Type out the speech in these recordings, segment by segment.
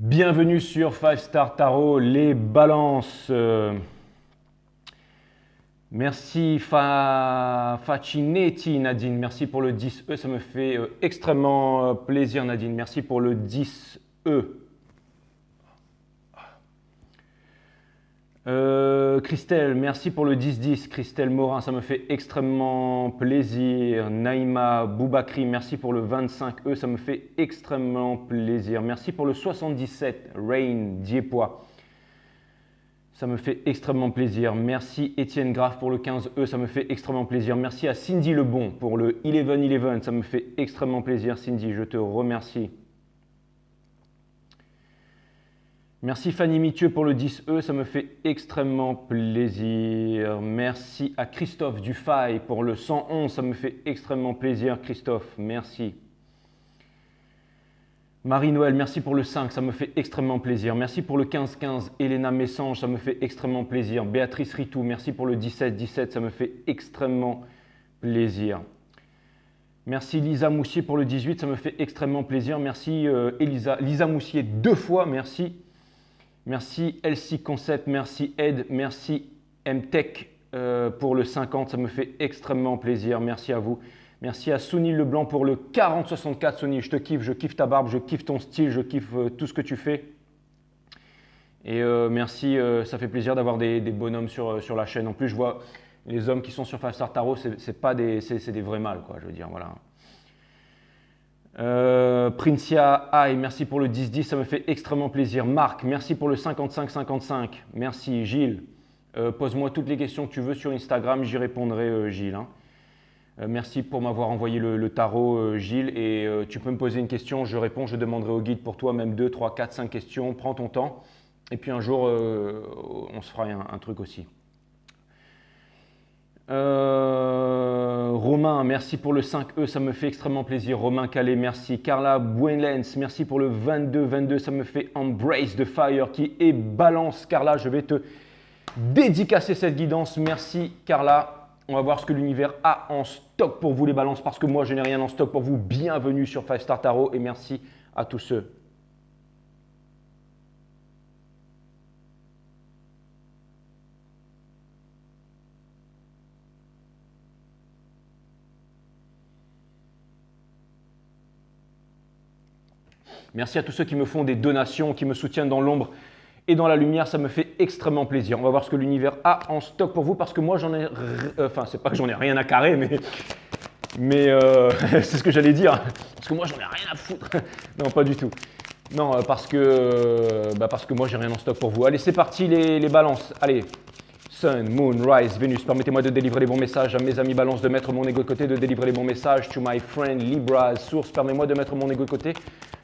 Bienvenue sur 5 Star Tarot, les balances. Merci Facinetti Nadine, merci pour le 10E, ça me fait extrêmement plaisir Nadine, merci pour le 10E. Christelle, merci pour le 10-10. Christelle Morin, ça me fait extrêmement plaisir. Naïma Boubakri, merci pour le 25E, ça me fait extrêmement plaisir. Merci pour le 77, Rain Diepois, ça me fait extrêmement plaisir. Merci Étienne Graff pour le 15E, ça me fait extrêmement plaisir. Merci à Cindy Lebon pour le 11-11, ça me fait extrêmement plaisir. Cindy, je te remercie. Merci Fanny Mithieu pour le 10E, ça me fait extrêmement plaisir. Merci à Christophe Dufay pour le 111, ça me fait extrêmement plaisir Christophe, merci. Marie-Noël, merci pour le 5, ça me fait extrêmement plaisir. Merci pour le 15-15, Elena Messange, ça me fait extrêmement plaisir. Béatrice Ritou, merci pour le 17-17, ça me fait extrêmement plaisir. Merci Lisa Moussier pour le 18, ça me fait extrêmement plaisir. Merci Lisa Moussier 2 fois, merci. Merci LC Concept, merci Ed, merci MTech pour le 50, ça me fait extrêmement plaisir, merci à vous. Merci à Sonny Leblanc pour le 40-64, Sonny, je te kiffe, je kiffe ta barbe, je kiffe ton style, je kiffe tout ce que tu fais. Et merci, ça fait plaisir d'avoir des bonhommes sur la chaîne. En plus, je vois les hommes qui sont sur 5 Star Tarot, c'est des vrais mâles, quoi, je veux dire, voilà. Princia Aïe, merci pour le 10-10, ça me fait extrêmement plaisir. Marc, merci pour le 55-55. Merci Gilles. Pose-moi toutes les questions que tu veux sur Instagram, j'y répondrai Gilles. Hein. Merci pour m'avoir envoyé le tarot Gilles. Et tu peux me poser une question, je réponds, je demanderai au guide pour toi même 2, 3, 4, 5 questions. Prends ton temps. Et puis un jour, on se fera un truc aussi. Romain, merci pour le 5E, ça me fait extrêmement plaisir. Romain Calais, merci. Carla Buenlens, merci pour le 22-22, ça me fait Embrace the Fire qui est balance. Carla, je vais te dédicacer cette guidance. Merci Carla. On va voir ce que l'univers a en stock pour vous les balances parce que moi je n'ai rien en stock pour vous. Bienvenue sur 5 Star Tarot et merci à tous ceux. Merci à tous ceux qui me font des donations, qui me soutiennent dans l'ombre et dans la lumière, ça me fait extrêmement plaisir. On va voir ce que l'univers a en stock pour vous parce que moi j'en ai, enfin c'est pas que j'en ai rien à carrer, mais c'est ce que j'allais dire, parce que moi j'en ai rien à foutre. Non, pas du tout. Non, parce que moi j'ai rien en stock pour vous. Allez, c'est parti les balances. Allez. Sun, Moon, Rise, Vénus, permettez-moi de délivrer les bons messages à mes amis Balance, de mettre mon ego de côté, de délivrer les bons messages to my friend Libra, Source, permettez-moi de mettre mon ego de côté,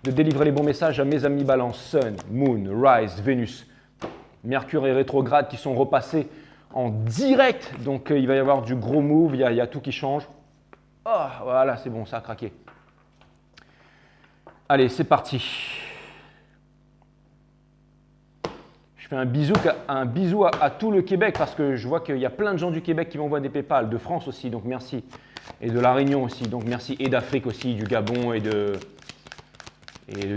de délivrer les bons messages à mes amis Balance, Sun, Moon, Rise, Vénus, Mercure et rétrograde qui sont repassés en direct, donc il va y avoir du gros move, il y a tout qui change. Oh, voilà, c'est bon, ça a craqué. Allez, c'est parti. Je fais un bisou à tout le Québec parce que je vois qu'il y a plein de gens du Québec qui m'envoient des PayPal, de France aussi, donc merci. Et de La Réunion aussi, donc merci. Et d'Afrique aussi, du Gabon et de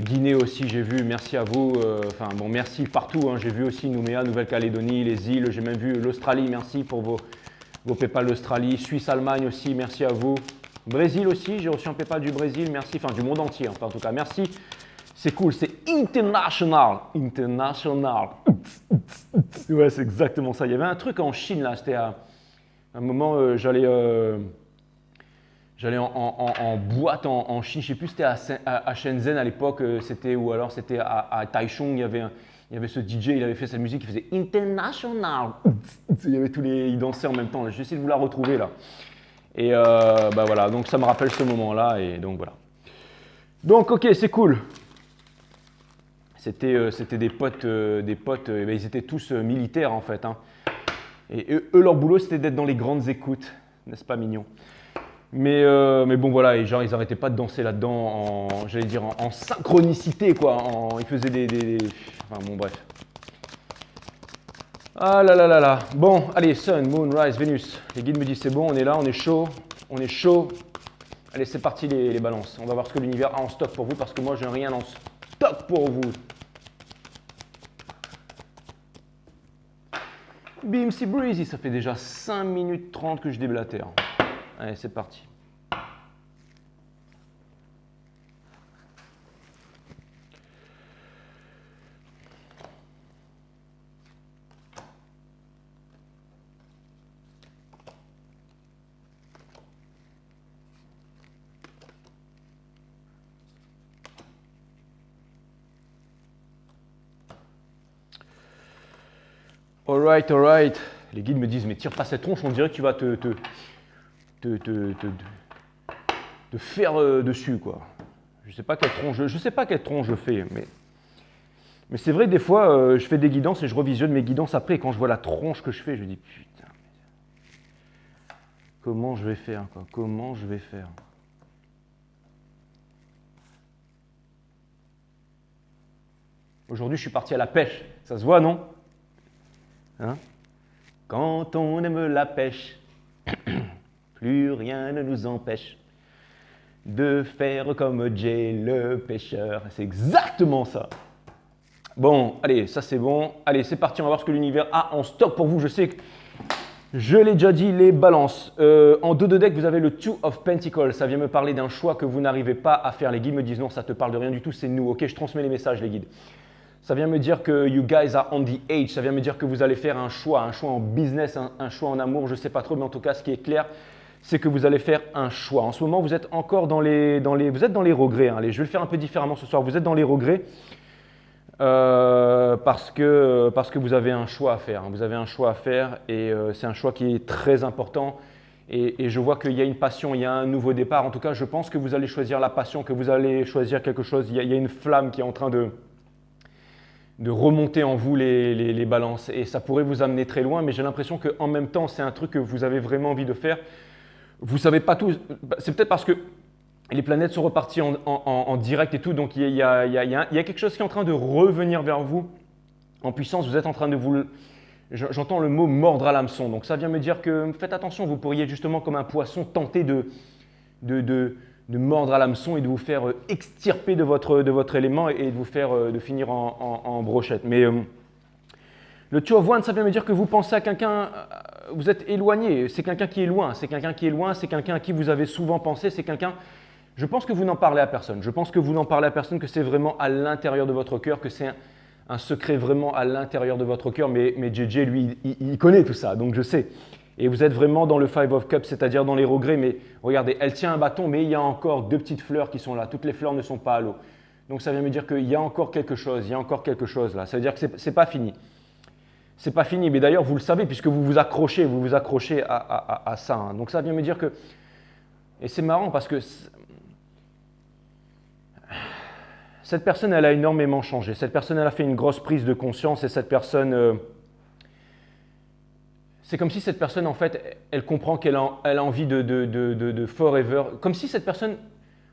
Guinée aussi, j'ai vu. Merci à vous. Enfin bon, merci partout. Hein, j'ai vu aussi Nouméa, Nouvelle-Calédonie, les îles. J'ai même vu l'Australie. Merci pour vos PayPal d'Australie. Suisse, Allemagne aussi, merci à vous. Brésil aussi, j'ai reçu un PayPal du Brésil. Merci, enfin du monde entier. Enfin en tout cas, merci. C'est cool, c'est international. International. Ouais, c'est exactement ça. Il y avait un truc en Chine, là. C'était à un moment, j'allais en boîte en Chine. Je ne sais plus, c'était à Shenzhen à l'époque. Ou alors c'était à Taichung. Il y avait ce DJ, il avait fait sa musique, il faisait international. Ils dansaient en même temps. Je vais essayer de vous la retrouver, là. Et voilà, donc ça me rappelle ce moment-là. Et donc voilà. Donc, ok, c'est cool. C'était des potes, ils étaient tous militaires en fait. Hein. Et eux, leur boulot, c'était d'être dans les grandes écoutes, n'est-ce pas mignon? Mais bon, voilà, et genre, ils n'arrêtaient pas de danser là-dedans, j'allais dire, en synchronicité, quoi. Ils faisaient Enfin, bon, bref. Ah là là là là. Bon, allez, Sun, Moon, Rise, Vénus. Les guides me disent, c'est bon, on est là, on est chaud, on est chaud. Allez, c'est parti les balances. On va voir ce que l'univers a en stock pour vous, parce que moi, j'ai rien en stock pour vous. Beamsy Breezy, ça fait déjà 5 minutes 30 que je déblatère. Allez, c'est parti. Alright, alright. Les guides me disent, mais tire pas cette tronche, on dirait que tu vas te faire dessus, quoi. Je sais pas quelle tronche je fais, mais c'est vrai, des fois, je fais des guidances et je revisionne mes guidances après, et quand je vois la tronche que je fais, je me dis, putain, comment je vais faire, quoi? Comment je vais faire? Aujourd'hui, je suis parti à la pêche. Ça se voit, non? Hein? Quand on aime la pêche, plus rien ne nous empêche de faire comme Jay le pêcheur. C'est exactement ça. Bon, allez, ça c'est bon. Allez, c'est parti, on va voir ce que l'univers a en stock pour vous. Je sais que je l'ai déjà dit, les balances. En dos de deck, vous avez le Two of Pentacles. Ça vient me parler d'un choix que vous n'arrivez pas à faire. Les guides me disent non, ça te parle de rien du tout, c'est nous. Ok, je transmets les messages, les guides. Ça vient me dire que you guys are on the edge. Ça vient me dire que vous allez faire un choix en business, un choix en amour. Je ne sais pas trop, mais en tout cas, ce qui est clair, c'est que vous allez faire un choix. En ce moment, vous êtes encore vous êtes dans les regrets. Hein. Je vais le faire un peu différemment ce soir. Vous êtes dans les regrets parce que vous avez un choix à faire. Hein. Vous avez un choix à faire et c'est un choix qui est très important. Et je vois qu'il y a une passion, il y a un nouveau départ. En tout cas, je pense que vous allez choisir la passion, que vous allez choisir quelque chose. Il y a une flamme qui est en train de remonter en vous les balances. Et ça pourrait vous amener très loin, mais j'ai l'impression qu'en même temps, c'est un truc que vous avez vraiment envie de faire. Vous ne savez pas tout. C'est peut-être parce que les planètes sont reparties en direct et tout, donc il y a quelque chose qui est en train de revenir vers vous en puissance. Vous êtes en train de vous... J'entends le mot mordre à l'hameçon. Donc ça vient me dire que faites attention, vous pourriez justement comme un poisson tenter de mordre à l'hameçon et de vous faire extirper de votre élément et de vous faire de finir en brochette. Mais le Two of Wands, ça vient me dire que vous pensez à quelqu'un, vous êtes éloigné, c'est quelqu'un qui est loin, c'est quelqu'un à qui vous avez souvent pensé, c'est quelqu'un, je pense que vous n'en parlez à personne, que c'est vraiment à l'intérieur de votre cœur, que c'est un secret vraiment à l'intérieur de votre cœur, mais JJ, lui, il connaît tout ça, donc je sais. Et vous êtes vraiment dans le Five of Cups, c'est-à-dire dans les regrets, mais regardez, elle tient un bâton, mais il y a encore 2 petites fleurs qui sont là. Toutes les fleurs ne sont pas à l'eau. Donc ça vient me dire qu'il y a encore quelque chose, là. Ça veut dire que ce n'est pas fini. C'est pas fini, mais d'ailleurs, vous le savez, puisque vous vous accrochez à ça. Hein. Donc ça vient me dire que… Et c'est marrant parce que cette personne, elle a énormément changé. Cette personne, elle a fait une grosse prise de conscience et cette personne… c'est comme si cette personne, en fait, elle comprend qu'elle a envie de forever. Comme si cette personne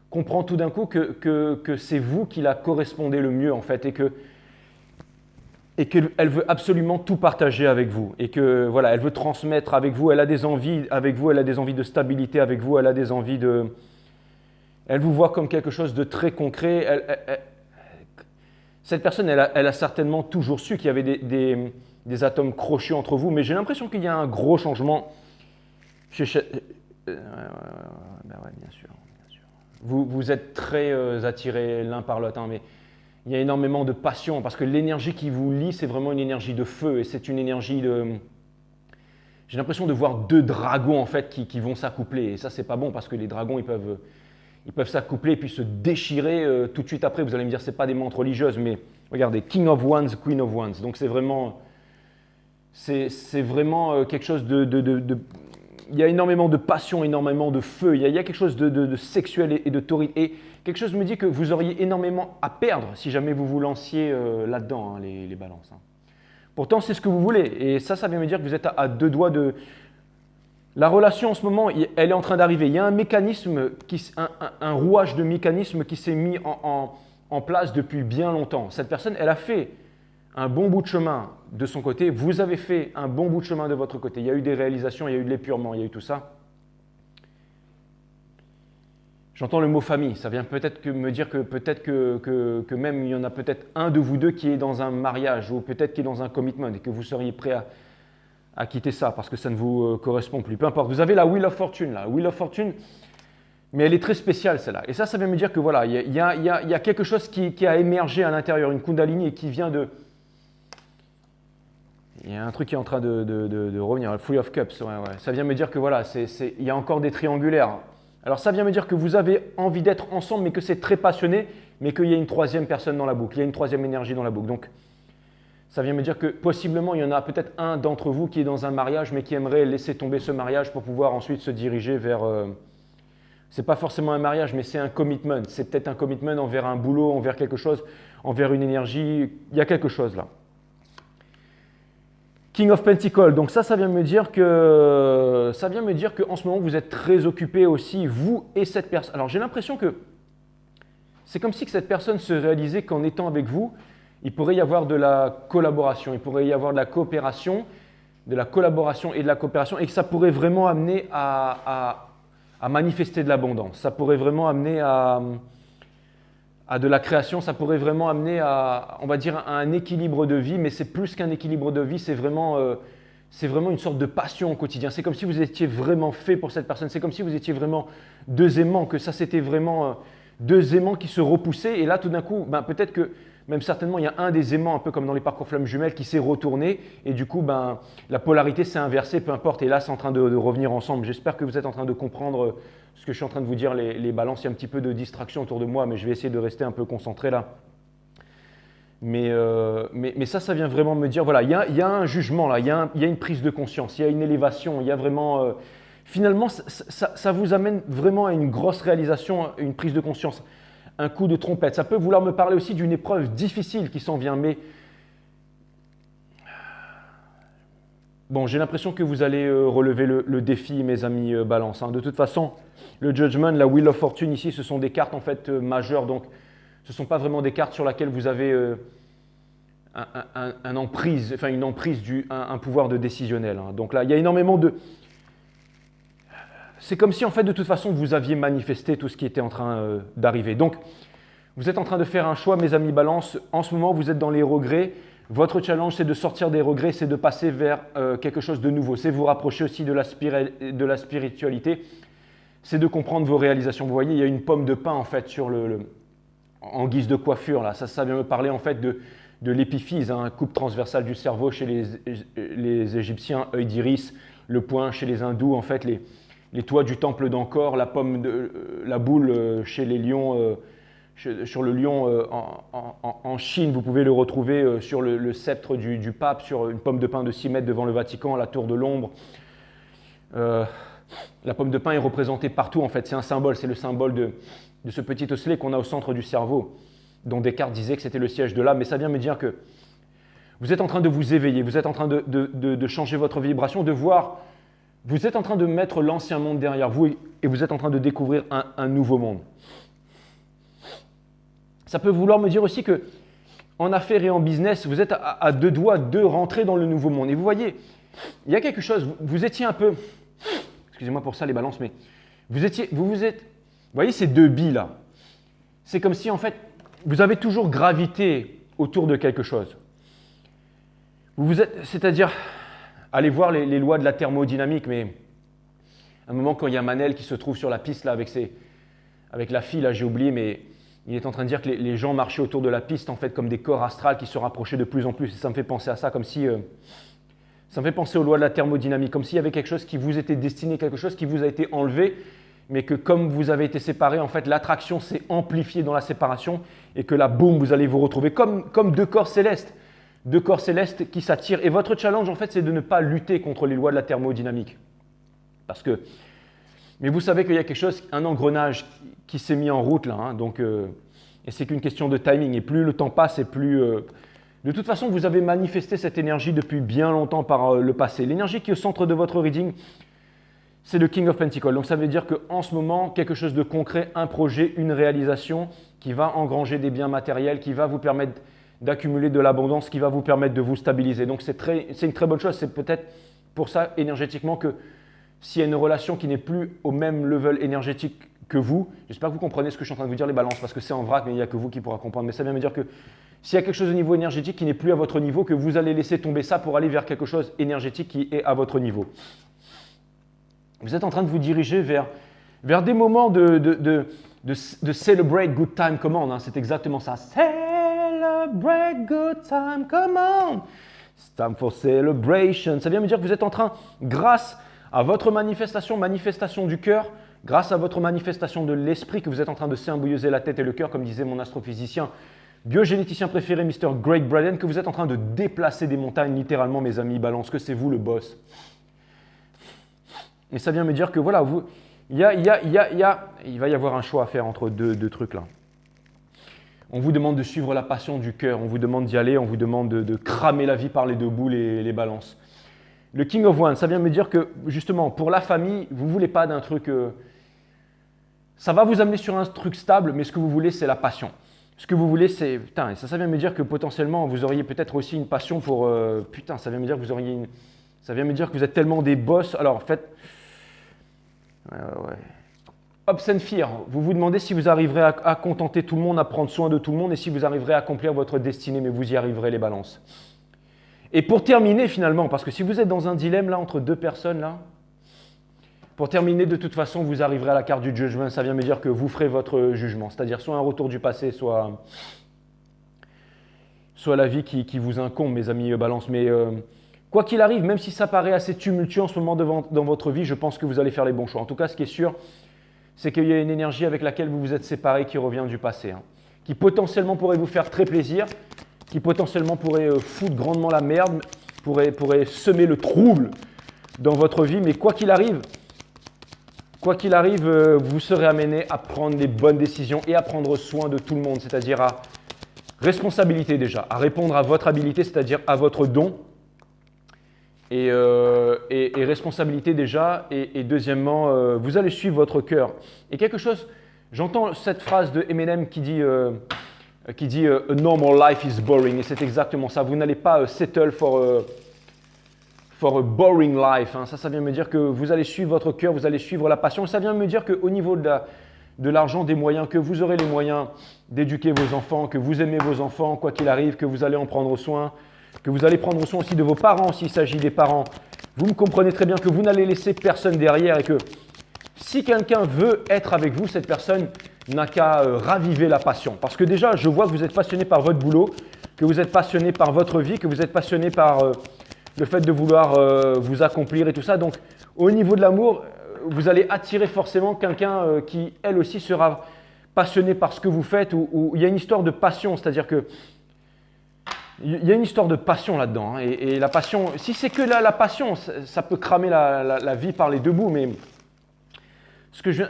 comprend tout d'un coup que c'est vous qui la correspondez le mieux, en fait, et qu'elle veut absolument tout partager avec vous. Et que, voilà, elle veut transmettre avec vous, elle a des envies avec vous, elle a des envies de stabilité avec vous, elle a des envies de… Elle vous voit comme quelque chose de très concret. Cette personne, elle a certainement toujours su qu'il y avait des atomes crochus entre vous, mais j'ai l'impression qu'il y a un gros changement chez… Ben ouais, bien sûr. Vous êtes très attirés l'un par l'autre, hein, mais il y a énormément de passion, parce que l'énergie qui vous lie, c'est vraiment une énergie de feu, et c'est une énergie de… J'ai l'impression de voir 2 dragons, en fait, qui vont s'accoupler, et ça, c'est pas bon, parce que les dragons, ils peuvent s'accoupler et puis se déchirer tout de suite après. Vous allez me dire, ce n'est pas des mantres religieuses, mais regardez, King of Wands, Queen of Wands. Donc c'est vraiment quelque chose de… Il y a énormément de passion, énormément de feu. Il y a quelque chose de sexuel et de torride. Et quelque chose me dit que vous auriez énormément à perdre si jamais vous vous lanciez là-dedans, hein, les balances. Hein. Pourtant, c'est ce que vous voulez. Et ça vient me dire que vous êtes à 2 doigts de… La relation en ce moment, elle est en train d'arriver. Il y a un mécanisme, un rouage de mécanisme qui s'est mis en place depuis bien longtemps. Cette personne, elle a fait un bon bout de chemin de son côté. Vous avez fait un bon bout de chemin de votre côté. Il y a eu des réalisations, il y a eu de l'épurement, il y a eu tout ça. J'entends le mot famille. Ça vient peut-être me dire que même il y en a peut-être un de vous deux qui est dans un mariage ou peut-être qui est dans un commitment et que vous seriez prêt à quitter ça parce que ça ne vous correspond plus. Peu importe. Vous avez la Wheel of Fortune, là. Wheel of Fortune, mais elle est très spéciale celle-là. Et ça vient me dire que voilà, il y a quelque chose qui a émergé à l'intérieur, une Kundalini et qui vient de… Il y a un truc qui est en train de revenir, le Three of Cups. Ouais. Ça vient me dire que voilà, il y a encore des triangulaires. Alors ça vient me dire que vous avez envie d'être ensemble, mais que c'est très passionné, mais qu'il y a une troisième personne dans la boucle, il y a une troisième énergie dans la boucle. Donc ça vient me dire que possiblement il y en a peut-être un d'entre vous qui est dans un mariage, mais qui aimerait laisser tomber ce mariage pour pouvoir ensuite se diriger vers… c'est pas forcément un mariage, mais c'est un commitment. C'est peut-être un commitment envers un boulot, envers quelque chose, envers une énergie. Il y a quelque chose là. King of Pentacles, donc ça vient me dire que en ce moment vous êtes très occupé aussi, vous et cette personne. Alors j'ai l'impression que c'est comme si que cette personne se réalisait qu'en étant avec vous, il pourrait y avoir de la collaboration, il pourrait y avoir de la coopération, de la collaboration et de la coopération, et que ça pourrait vraiment amener à manifester de l'abondance. Ça pourrait vraiment amener à de la création, ça pourrait vraiment amener à, on va dire, à un équilibre de vie, mais c'est plus qu'un équilibre de vie, c'est vraiment une sorte de passion au quotidien. C'est comme si vous étiez vraiment fait pour cette personne, c'est comme si vous étiez vraiment deux aimants, que ça c'était vraiment deux aimants qui se repoussaient, et là tout d'un coup, peut-être que, même certainement, il y a un des aimants, un peu comme dans les parcours flammes jumelles, qui s'est retourné, et du coup, la polarité s'est inversée, peu importe, et là c'est en train de revenir ensemble. J'espère que vous êtes en train de comprendre ce que je suis en train de vous dire, les balances. Il y a un petit peu de distraction autour de moi, mais je vais essayer de rester un peu concentré là. Mais ça vient vraiment me dire, voilà, il y a un jugement là, il y a une prise de conscience, il y a une élévation, il y a vraiment… finalement, ça vous amène vraiment à une grosse réalisation, une prise de conscience, un coup de trompette. Ça peut vouloir me parler aussi d'une épreuve difficile qui s'en vient, mais… Bon, j'ai l'impression que vous allez relever le défi, mes amis Balance. De toute façon, le Judgment, la Wheel of Fortune ici, ce sont des cartes en fait majeures. Donc, ce ne sont pas vraiment des cartes sur lesquelles vous avez une emprise, un pouvoir de décisionnel. Donc là, il y a énormément de… C'est comme si en fait, de toute façon, vous aviez manifesté tout ce qui était en train d'arriver. Donc, vous êtes en train de faire un choix, mes amis Balance. En ce moment, vous êtes dans les regrets. Votre challenge, c'est de sortir des regrets, c'est de passer vers quelque chose de nouveau. C'est vous rapprocher aussi de la spiritualité. C'est de comprendre vos réalisations. Vous voyez, il y a une pomme de pin en fait en guise de coiffure. Là. Ça vient me parler en fait de l'épiphyse, coupe transversale du cerveau chez les Égyptiens, œil d'iris, le poing chez les hindous, en fait les toits du temple d'Angkor, la boule chez les lions. Sur le lion en Chine, vous pouvez le retrouver sur le sceptre du pape, sur une pomme de pin de 6 mètres devant le Vatican, la tour de l'ombre. La pomme de pin est représentée partout, en fait, c'est un symbole, c'est le symbole de ce petit osselet qu'on a au centre du cerveau, dont Descartes disait que c'était le siège de l'âme. Mais ça vient me dire que vous êtes en train de vous éveiller, vous êtes en train de changer votre vibration, de voir, vous êtes en train de mettre l'ancien monde derrière vous et vous êtes en train de découvrir un nouveau monde. Ça peut vouloir me dire aussi que en affaires et en business, vous êtes à deux doigts de rentrer dans le nouveau monde. Et vous voyez, il y a quelque chose, vous étiez un peu, excusez-moi pour ça les balances, mais vous voyez ces deux billes là, c'est comme si en fait, vous avez toujours gravité autour de quelque chose. C'est-à-dire, allez voir les lois de la thermodynamique, mais à un moment quand il y a Manel qui se trouve sur la piste là avec la fille là, j'ai oublié, mais il est en train de dire que les gens marchaient autour de la piste en fait comme des corps astrales qui se rapprochaient de plus en plus. Et ça me fait penser à ça, comme si… ça me fait penser aux lois de la thermodynamique, comme s'il y avait quelque chose qui vous était destiné, quelque chose qui vous a été enlevé, mais que comme vous avez été séparés, en fait, l'attraction s'est amplifiée dans la séparation et que là, boum, vous allez vous retrouver comme deux corps célestes qui s'attirent. Et votre challenge, en fait, c'est de ne pas lutter contre les lois de la thermodynamique. Mais vous savez qu'il y a quelque chose, un engrenage qui s'est mis en route là, et c'est qu'une question de timing. Et plus le temps passe, et plus… de toute façon, vous avez manifesté cette énergie depuis bien longtemps par le passé. L'énergie qui est au centre de votre reading, c'est le King of Pentacles. Donc ça veut dire qu'en ce moment, quelque chose de concret, un projet, une réalisation qui va engranger des biens matériels, qui va vous permettre d'accumuler de l'abondance, qui va vous permettre de vous stabiliser. Donc c'est une très bonne chose. C'est peut-être pour ça énergétiquement que s'il y a une relation qui n'est plus au même level énergétique que vous, j'espère que vous comprenez ce que je suis en train de vous dire les balances, parce que c'est en vrac, mais il n'y a que vous qui pourra comprendre. Mais ça vient me dire qu'il s'il y a quelque chose au niveau énergétique qui n'est plus à votre niveau, que vous allez laisser tomber ça pour aller vers quelque chose énergétique qui est à votre niveau. Vous êtes en train de vous diriger vers des moments de celebrate good time, come on, hein, c'est exactement ça. Celebrate good time, come on. It's time for celebration. Ça vient me dire que vous êtes en train, grâce à votre manifestation du cœur, grâce à votre manifestation de l'esprit, que vous êtes en train de symboliser la tête et le cœur, comme disait mon astrophysicien, biogénéticien préféré, Mr. Greg Braden, que vous êtes en train de déplacer des montagnes, littéralement, mes amis, balance, que c'est vous le boss. Et ça vient me dire que voilà, il va y avoir un choix à faire entre deux trucs là. On vous demande de suivre la passion du cœur, on vous demande d'y aller, on vous demande de cramer la vie par les deux bouts, les balances. Le King of Wands, ça vient me dire que justement, pour la famille, vous ne voulez pas d'un truc… ça va vous amener sur un truc stable, mais ce que vous voulez, c'est la passion. Ce que vous voulez, c'est… Putain, ça vient me dire que potentiellement, vous auriez peut-être aussi une passion pour… putain, ça vient me dire que vous auriez une… Ça vient me dire que vous êtes tellement des boss. Alors, en fait… ouais. Hopes and Fear, vous vous demandez si vous arriverez à contenter tout le monde, à prendre soin de tout le monde et si vous arriverez à accomplir votre destinée, mais vous y arriverez, les balances. Et pour terminer finalement, parce que si vous êtes dans un dilemme là entre deux personnes là, pour terminer, de toute façon, vous arriverez à la carte du judgment. Ça vient me dire que vous ferez votre jugement, c'est-à-dire soit un retour du passé, soit la vie qui vous incombe, mes amis balance. Mais quoi qu'il arrive, même si ça paraît assez tumultueux en ce moment dans votre vie, je pense que vous allez faire les bons choix. En tout cas, ce qui est sûr, c'est qu'il y a une énergie avec laquelle vous vous êtes séparés qui revient du passé, hein, qui potentiellement pourrait vous faire très plaisir, qui potentiellement pourrait foutre grandement la merde, pourrait semer le trouble dans votre vie. Mais quoi qu'il arrive, vous serez amené à prendre les bonnes décisions et à prendre soin de tout le monde, c'est-à-dire à responsabilité déjà, à répondre à votre habilité, c'est-à-dire à votre don, et responsabilité déjà, et deuxièmement, vous allez suivre votre cœur. Et quelque chose, j'entends cette phrase de Eminem qui dit A normal life is boring, et c'est exactement ça, vous n'allez pas settle for a boring life, hein. Ça vient me dire que vous allez suivre votre cœur, vous allez suivre la passion, et ça vient me dire qu'au niveau de l'argent, des moyens, que vous aurez les moyens d'éduquer vos enfants, que vous aimez vos enfants, quoi qu'il arrive, que vous allez en prendre soin, que vous allez prendre soin aussi de vos parents s'il s'agit des parents. Vous me comprenez très bien que vous n'allez laisser personne derrière et que si quelqu'un veut être avec vous, cette personne n'a qu'à raviver la passion. Parce que déjà, je vois que vous êtes passionné par votre boulot, que vous êtes passionné par votre vie, que vous êtes passionné par le fait de vouloir vous accomplir et tout ça. Donc, au niveau de l'amour, vous allez attirer forcément quelqu'un qui, elle aussi, sera passionné par ce que vous faites, ou il y a une histoire de passion, c'est-à-dire que il y a une histoire de passion là-dedans, hein, et la passion, si c'est que la passion, ça peut cramer la vie par les deux bouts, mais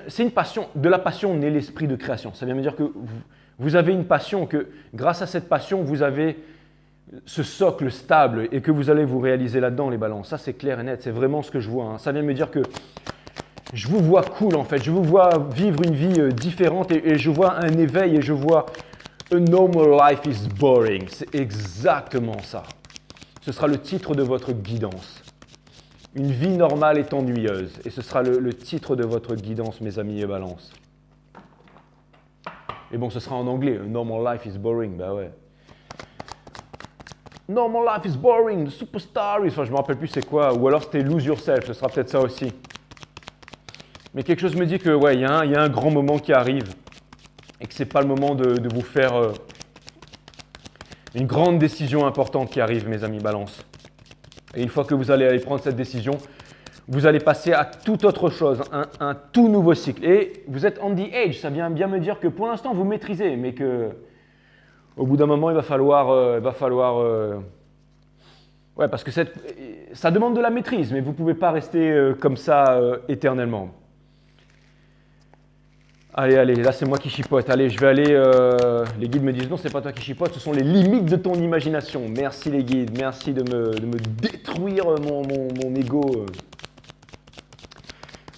c'est une passion, de la passion naît l'esprit de création. Ça vient me dire que vous avez une passion, que grâce à cette passion, vous avez ce socle stable et que vous allez vous réaliser là-dedans, les balances. Ça, c'est clair et net, c'est vraiment ce que je vois, hein. Ça vient me dire que je vous vois cool en fait, je vous vois vivre une vie différente et je vois un éveil et je vois A normal life is boring. C'est exactement ça. Ce sera le titre de votre guidance. Une vie normale est ennuyeuse. Et ce sera le titre de votre guidance, mes amis et balance. Et bon, ce sera en anglais. A normal life is boring. Bah ouais. Normal life is boring. The superstar. Enfin, je me rappelle plus c'est quoi. Ou alors c'était lose yourself. Ce sera peut-être ça aussi. Mais quelque chose me dit que ouais, il y a un grand moment qui arrive. Et que ce n'est pas le moment de vous faire une grande décision importante qui arrive, mes amis balance. Et une fois que vous allez aller prendre cette décision, vous allez passer à toute autre chose, un tout nouveau cycle. Et vous êtes on the edge, ça vient bien me dire que pour l'instant vous maîtrisez, mais que au bout d'un moment il va falloir ouais, parce que ça demande de la maîtrise, mais vous ne pouvez pas rester comme ça éternellement. Allez, là c'est moi qui chipote. Allez, je vais aller… les guides me disent non, c'est pas toi qui chipote, ce sont les limites de ton imagination. Merci les guides, merci de me détruire mon ego.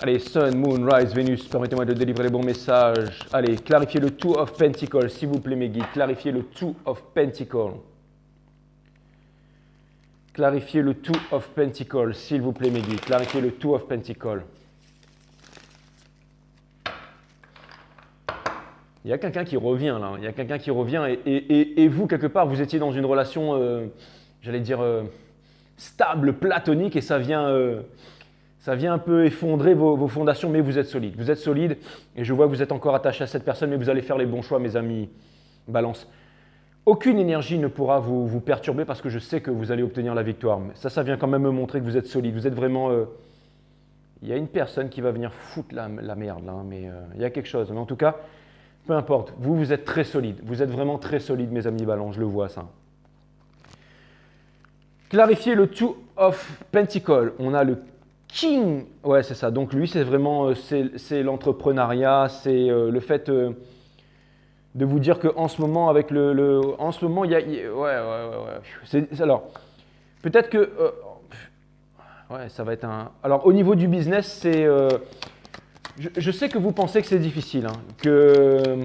Allez, Sun, Moon, Rise, Vénus, permettez-moi de délivrer les bons messages. Allez, clarifiez le Two of Pentacles, s'il vous plaît mes guides. Clarifiez le Two of Pentacles. Clarifiez le Two of Pentacles, s'il vous plaît mes guides. Clarifiez le Two of Pentacles. Il y a quelqu'un qui revient là, il y a quelqu'un qui revient et vous, quelque part, vous étiez dans une relation, j'allais dire, stable, platonique et ça vient un peu effondrer vos fondations, mais vous êtes solide. Vous êtes solide et je vois que vous êtes encore attaché à cette personne, mais vous allez faire les bons choix, mes amis. Balance. Aucune énergie ne pourra vous perturber parce que je sais que vous allez obtenir la victoire. Mais ça vient quand même me montrer que vous êtes solide. Vous êtes vraiment… il y a une personne qui va venir foutre la merde, là, mais il y a quelque chose. Mais en tout cas, peu importe. Vous êtes très solide. Vous êtes vraiment très solide, mes amis Balance. Je le vois, ça. Clarifier le Two of Pentacles. On a le King. Ouais, c'est ça. Donc lui, c'est vraiment c'est l'entrepreneuriat. C'est le fait… de vous dire qu'en ce moment, avec en ce moment, il y a… Ouais. Alors, peut-être que… ouais, ça va être un… Alors, au niveau du business, c'est… je sais que vous pensez que c'est difficile, hein, que…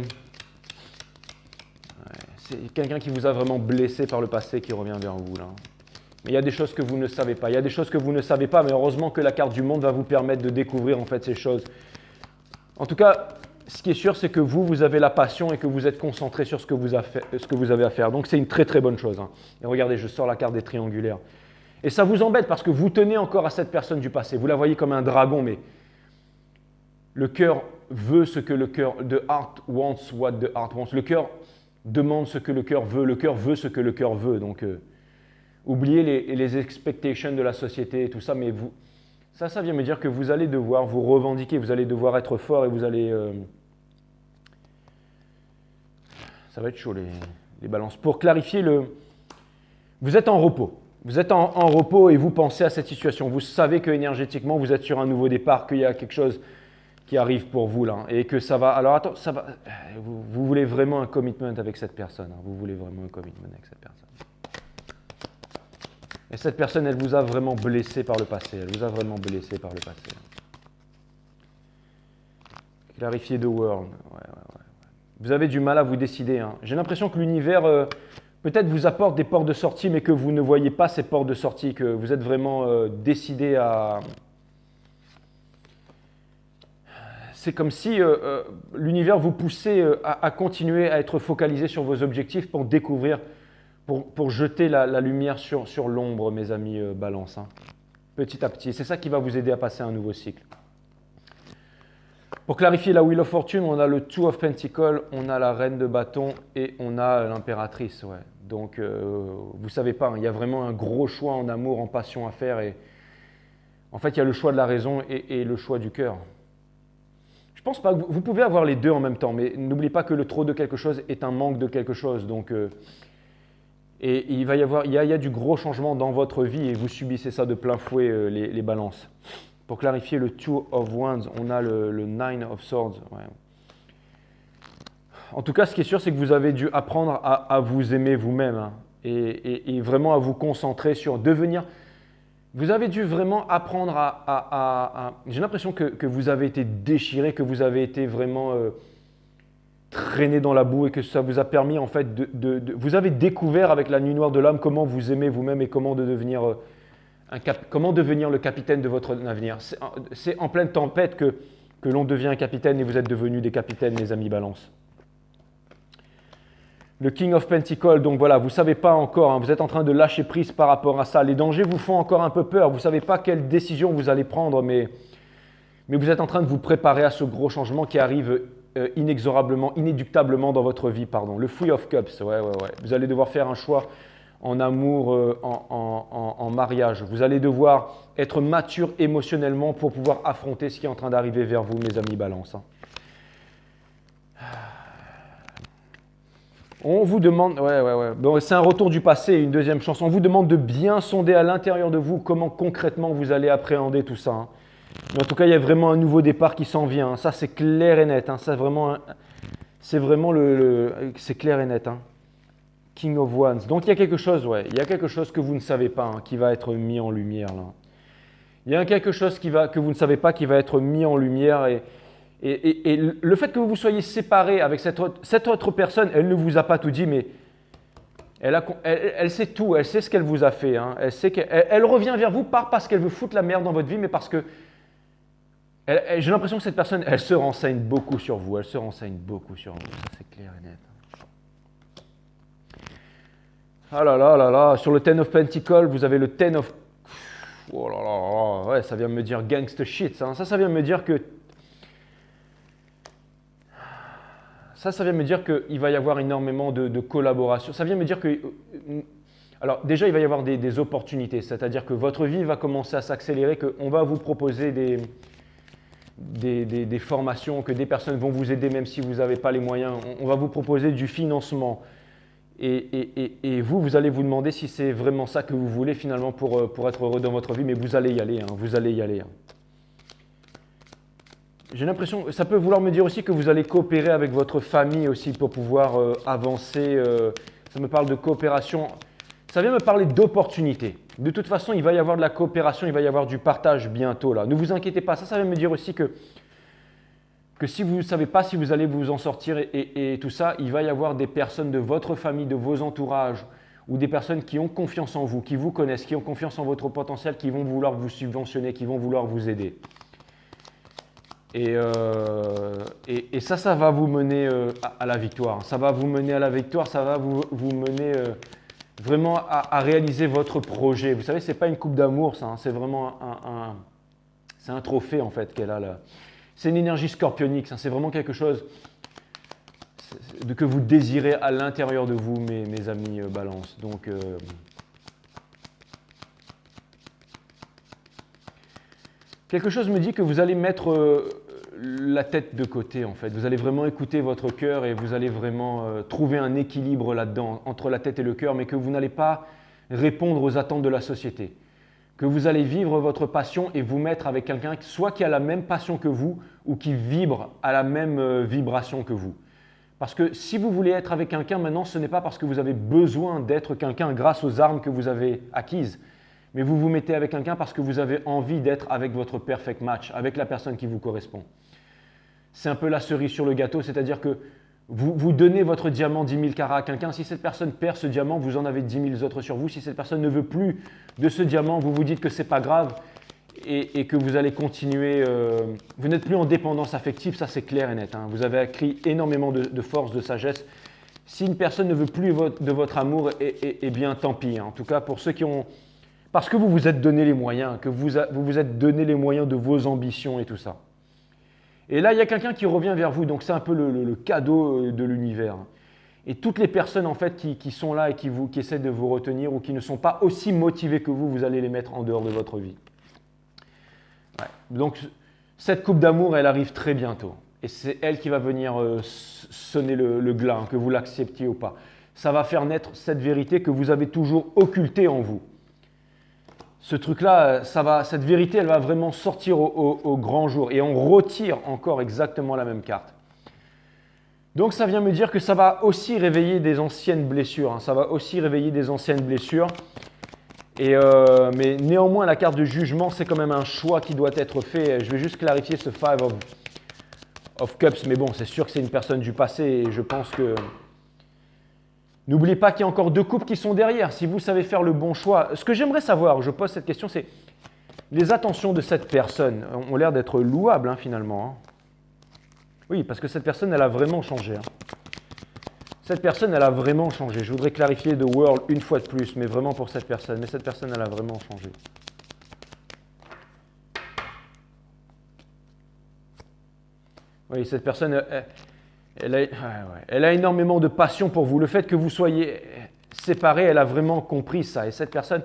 c'est quelqu'un qui vous a vraiment blessé par le passé qui revient vers vous, là. Mais il y a des choses que vous ne savez pas. Il y a des choses que vous ne savez pas, mais heureusement que la carte du monde va vous permettre de découvrir, en fait, ces choses. En tout cas… ce qui est sûr, c'est que vous avez la passion et que vous êtes concentré sur ce que vous avez à faire. Donc, c'est une très, très bonne chose. Hein. Et regardez, je sors la carte des triangulaires. Et ça vous embête parce que vous tenez encore à cette personne du passé. Vous la voyez comme un dragon, mais le cœur veut ce que le cœur… The heart wants what the heart wants. Le cœur demande ce que le cœur veut ce que le cœur veut. Donc, oubliez les expectations de la société et tout ça, mais vous… Ça vient me dire que vous allez devoir vous revendiquer, vous allez devoir être fort et vous allez… ça va être chaud les balances. Pour clarifier, vous êtes en repos. Vous êtes en repos et vous pensez à cette situation. Vous savez que énergétiquement, vous êtes sur un nouveau départ, qu'il y a quelque chose qui arrive pour vous là. Et que ça va… Alors attends, ça va… Vous voulez vraiment un commitment avec cette personne. Hein, vous voulez vraiment un commitment avec cette personne. Et cette personne, elle vous a vraiment blessé par le passé. Elle vous a vraiment blessé par le passé. Clarifier the world. Ouais. Vous avez du mal à vous décider. Hein. J'ai l'impression que l'univers peut-être vous apporte des portes de sortie, mais que vous ne voyez pas ces portes de sortie, que vous êtes vraiment décidé à… C'est comme si l'univers vous poussait à continuer à être focalisé sur vos objectifs pour découvrir… Pour jeter la lumière sur l'ombre, mes amis Balance. Hein. Petit à petit. C'est ça qui va vous aider à passer un nouveau cycle. Pour clarifier la Wheel of Fortune, on a le Two of Pentacles, on a la Reine de Bâton et on a l'Impératrice. Ouais. Donc, vous ne savez pas, hein, il y a vraiment un gros choix en amour, en passion à faire. Et en fait, il y a le choix de la raison et le choix du cœur. Je pense pas que vous pouvez avoir les deux en même temps, mais n'oubliez pas que le trop de quelque chose est un manque de quelque chose. Donc… et il y a du gros changement dans votre vie et vous subissez ça de plein fouet, les balances. Pour clarifier le Two of Wands, on a le Nine of Swords. Ouais. En tout cas, ce qui est sûr, c'est que vous avez dû apprendre à vous aimer vous-même hein, et vraiment à vous concentrer sur devenir… Vous avez dû vraiment apprendre j'ai l'impression que vous avez été déchiré, que vous avez été vraiment… traîné dans la boue et que ça vous a permis en fait vous avez découvert avec la nuit noire de l'âme comment vous aimez vous-même et comment devenir le capitaine de votre avenir. C'est en pleine tempête que l'on devient un capitaine et vous êtes devenus des capitaines, les amis Balance. Le King of Pentacles, donc voilà, vous ne savez pas encore, hein, vous êtes en train de lâcher prise par rapport à ça. Les dangers vous font encore un peu peur, vous ne savez pas quelle décision vous allez prendre, mais vous êtes en train de vous préparer à ce gros changement qui arrive inexorablement, inéductablement dans votre vie, pardon. Le Three of Cups, ouais. Vous allez devoir faire un choix en amour, en mariage. Vous allez devoir être mature émotionnellement pour pouvoir affronter ce qui est en train d'arriver vers vous, mes amis Balance. Hein. On vous demande, bon, c'est un retour du passé, une deuxième chance. On vous demande de bien sonder à l'intérieur de vous comment concrètement vous allez appréhender tout ça. Hein. Mais en tout cas, il y a vraiment un nouveau départ qui s'en vient. Hein. Ça, c'est clair et net. Hein. Ça, c'est vraiment c'est clair et net. Hein. King of Wands. Donc, il y a quelque chose, il y a quelque chose que vous ne savez pas hein, qui va être mis en lumière. Là. Il y a quelque chose que vous ne savez pas qui va être mis en lumière et le fait que vous vous soyez séparés avec cette autre personne, elle ne vous a pas tout dit, mais elle sait tout, elle sait ce qu'elle vous a fait. Hein. Elle revient vers vous pas parce qu'elle veut foutre la merde dans votre vie, mais parce qu'elle J'ai l'impression que cette personne, elle se renseigne beaucoup sur vous. Elle se renseigne beaucoup sur vous. Ça, c'est clair et net. Ah là là là là. Sur le Ten of Pentacles, vous avez le Ten of... Oh là là là. Ouais, ça vient me dire gangster shit. Ça vient me dire que... Ça vient me dire qu'il va y avoir énormément de collaboration. Ça vient me dire que... Alors déjà, il va y avoir des opportunités. C'est-à-dire que votre vie va commencer à s'accélérer, qu'on va vous proposer des formations, que des personnes vont vous aider même si vous n'avez pas les moyens. On va vous proposer du financement. Et vous allez vous demander si c'est vraiment ça que vous voulez finalement pour être heureux dans votre vie, mais vous allez y aller, vous allez y aller. J'ai l'impression, ça peut vouloir me dire aussi que vous allez coopérer avec votre famille aussi pour pouvoir avancer. Ça me parle de coopération, ça vient me parler d'opportunités. De toute façon, il va y avoir de la coopération, il va y avoir du partage bientôt là. Ne vous inquiétez pas, ça vient me dire aussi que si vous ne savez pas si vous allez vous en sortir et tout ça, il va y avoir des personnes de votre famille, de vos entourages ou des personnes qui ont confiance en vous, qui vous connaissent, qui ont confiance en votre potentiel, qui vont vouloir vous subventionner, qui vont vouloir vous aider. Et ça va vous mener à la victoire. Ça va vous mener à la victoire, ça va vous mener vraiment à réaliser votre projet. Vous savez, ce n'est pas une coupe d'amour, ça, c'est vraiment c'est un trophée en fait qu'elle a là. C'est une énergie scorpionique, c'est vraiment quelque chose que vous désirez à l'intérieur de vous, mes amis Balance. Donc, quelque chose me dit que vous allez mettre la tête de côté en fait. Vous allez vraiment écouter votre cœur et vous allez vraiment trouver un équilibre là-dedans, entre la tête et le cœur, mais que vous n'allez pas répondre aux attentes de la société. Que vous allez vivre votre passion et vous mettre avec quelqu'un soit qui a la même passion que vous ou qui vibre à la même vibration que vous. Parce que si vous voulez être avec quelqu'un maintenant, ce n'est pas parce que vous avez besoin d'être quelqu'un grâce aux armes que vous avez acquises, mais vous vous mettez avec quelqu'un parce que vous avez envie d'être avec votre perfect match, avec la personne qui vous correspond. C'est un peu la cerise sur le gâteau, c'est-à-dire que vous donnez votre diamant 10 000 carats à quelqu'un. Si cette personne perd ce diamant, vous en avez 10 000 autres sur vous. Si cette personne ne veut plus de ce diamant, vous vous dites que ce n'est pas grave et que vous allez continuer. Vous n'êtes plus en dépendance affective, ça c'est clair et net. Vous avez acquis énormément de force, de sagesse. Si une personne ne veut plus de votre amour, eh bien tant pis. En tout cas, pour ceux qui ont... Parce que vous vous êtes donné les moyens, que vous vous êtes donné les moyens de vos ambitions et tout ça. Et là, il y a quelqu'un qui revient vers vous, donc c'est un peu le cadeau de l'univers. Et toutes les personnes en fait qui sont là et qui essaient de vous retenir ou qui ne sont pas aussi motivées que vous allez les mettre en dehors de votre vie. Ouais. Donc cette coupe d'amour, elle arrive très bientôt. Et c'est elle qui va venir sonner le glas, que vous l'acceptiez ou pas. Ça va faire naître cette vérité que vous avez toujours occultée en vous. Ce truc-là, cette vérité, elle va vraiment sortir au grand jour. Et on retire encore exactement la même carte. Donc ça vient me dire que ça va aussi réveiller des anciennes blessures. Ça va aussi réveiller des anciennes blessures. Mais néanmoins, la carte de jugement, c'est quand même un choix qui doit être fait. Je vais juste clarifier ce Five of Cups. Mais bon, c'est sûr que c'est une personne du passé et je pense que... N'oubliez pas qu'il y a encore 2 couples qui sont derrière. Si vous savez faire le bon choix, ce que j'aimerais savoir, je pose cette question, c'est les attentions de cette personne ont l'air d'être louables finalement. Oui, parce que cette personne, elle a vraiment changé. Cette personne, elle a vraiment changé. Je voudrais clarifier The World une fois de plus, mais vraiment pour cette personne. Mais cette personne, elle a vraiment changé. Oui, cette personne... Elle a énormément de passion pour vous. Le fait que vous soyez séparés, elle a vraiment compris ça. Et cette personne,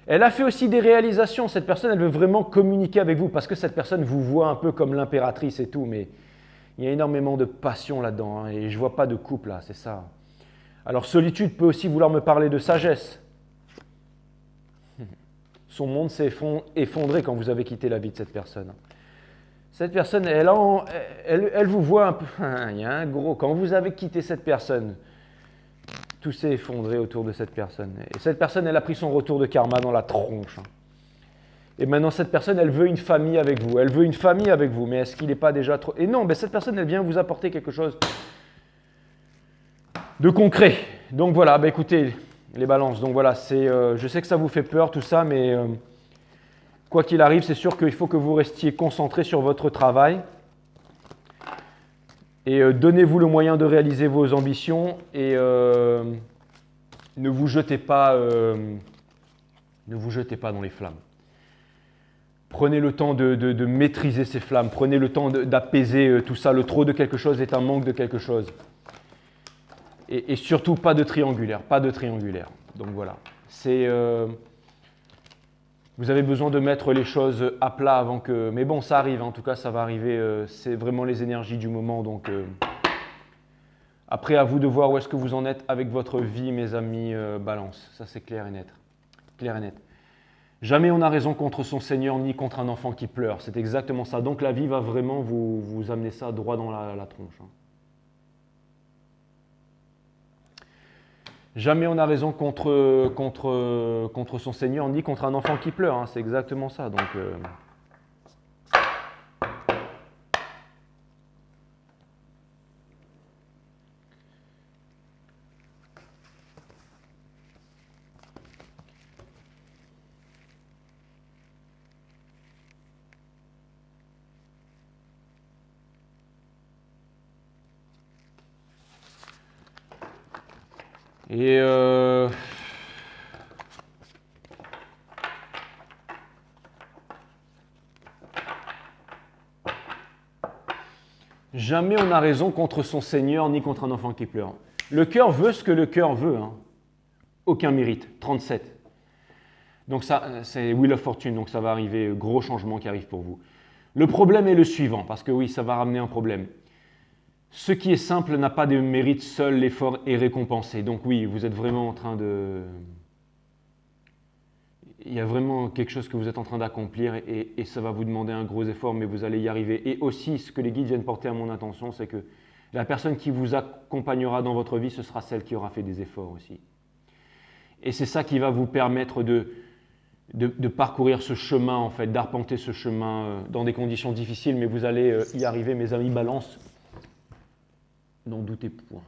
elle a fait aussi des réalisations. Cette personne, elle veut vraiment communiquer avec vous parce que cette personne vous voit un peu comme l'impératrice et tout. Mais il y a énormément de passion là-dedans. Et je ne vois pas de couple là, c'est ça. Alors solitude peut aussi vouloir me parler de sagesse. Son monde s'est effondré quand vous avez quitté la vie de cette personne. Cette personne, elle vous voit un peu, il y a un gros, quand vous avez quitté cette personne, tout s'est effondré autour de cette personne. Et cette personne, elle a pris son retour de karma dans la tronche. Et maintenant, cette personne, elle veut une famille avec vous. Elle veut une famille avec vous, mais est-ce qu'il n'est pas déjà trop... Et non, cette personne, elle vient vous apporter quelque chose de concret. Donc voilà, écoutez, les balances. Donc voilà, je sais que ça vous fait peur tout ça, mais... Quoi qu'il arrive, c'est sûr qu'il faut que vous restiez concentré sur votre travail. Et donnez-vous le moyen de réaliser vos ambitions et ne vous jetez pas dans les flammes. Prenez le temps de maîtriser ces flammes, prenez le temps d'apaiser tout ça. Le trop de quelque chose est un manque de quelque chose. Et surtout, pas de triangulaire, pas de triangulaire. Donc voilà, vous avez besoin de mettre les choses à plat avant que... Mais bon, ça arrive, en tout cas, ça va arriver. C'est vraiment les énergies du moment. Donc après, à vous de voir où est-ce que vous en êtes avec votre vie, mes amis Balance. Ça, c'est clair et net. Clair et net. Jamais on n'a raison contre son Seigneur ni contre un enfant qui pleure. C'est exactement ça. Donc la vie va vraiment vous amener ça droit dans la tronche. Hein. Jamais on n'a raison contre son Seigneur ni contre un enfant qui pleure. Hein. C'est exactement ça. Donc, Et jamais on n'a raison contre son Seigneur ni contre un enfant qui pleure. Le cœur veut ce que le cœur veut. Hein. Aucun mérite. 37. Donc ça, c'est Wheel of Fortune, donc ça va arriver, gros changement qui arrive pour vous. Le problème est le suivant, parce que oui, ça va ramener un problème. Ce qui est simple n'a pas de mérite, seul l'effort est récompensé. Donc oui, vous êtes vraiment en train de... Il y a vraiment quelque chose que vous êtes en train d'accomplir et ça va vous demander un gros effort, mais vous allez y arriver. Et aussi, ce que les guides viennent porter à mon attention, c'est que la personne qui vous accompagnera dans votre vie, ce sera celle qui aura fait des efforts aussi. Et c'est ça qui va vous permettre de parcourir ce chemin, en fait, d'arpenter ce chemin dans des conditions difficiles, mais vous allez y arriver, mes amis Balance. N'en doutez point.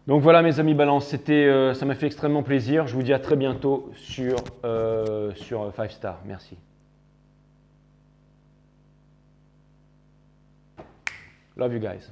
Donc voilà mes amis Balance, ça m'a fait extrêmement plaisir. Je vous dis à très bientôt sur 5 Star. Merci. Love you guys.